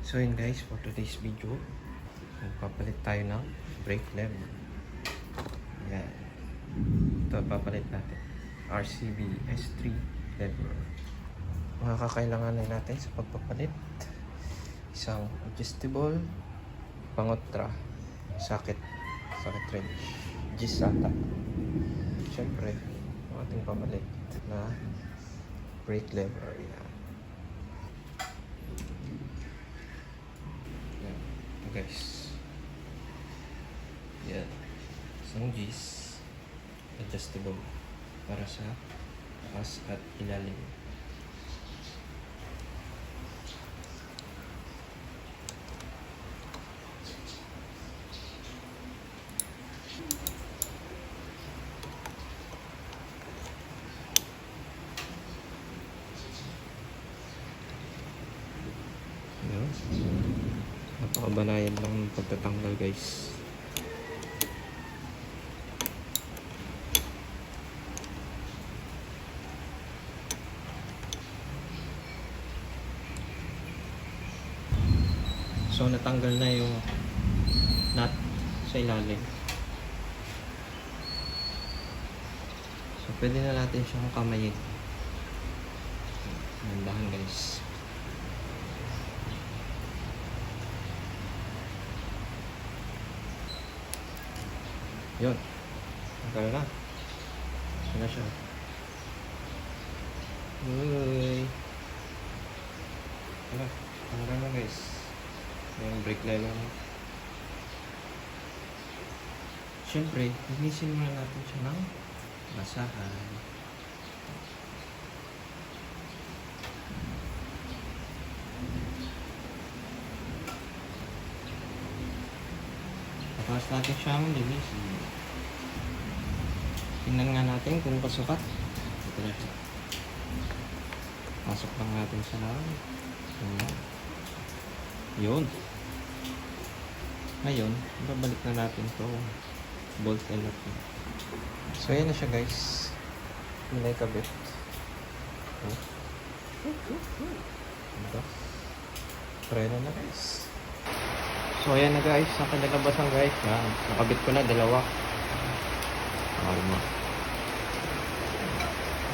So yun guys, for today's video, magpapalit tayo ng brake lever. Yan. Ito, papalit natin. RCB S3 lever. Mga kakailanganin natin sa pagpapalit: isang adjustable pangotra, socket wrench, Gisata. Siyempre, ang ating papalit na brake lever. Yan. Guys, yan, isang Gis adjustable para sa taas at ilalim. Yan. Napakabanayan lang ng pagtatanggal guys. So natanggal na yung nut sa ilalim. So pwede na natin siyang kamayin. Nandahan guys. Yun. Tanggal na. Yun na siya. Uy. Tara. Tanggal na guys. Yung brake lever na. Siyempre, linisin muna natin siya ng basahan. Tapos natin siyang linisin. Tingnan nga natin kung kasukat. Ito na siya. Pasok lang natin sa loob. Yun. Ngayon, babalik na natin to bolt and nut. So ayan na siya guys. Hinay kabit. Ito. Preno na guys. So ayan na guys, sa kinalabasan guys. Yan. Nakabit ko na dalawa. Alma.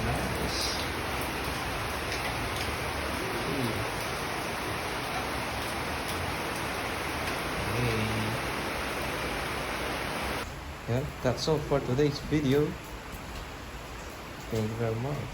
Nice. Yeah, that's all for today's video. Thank you very much.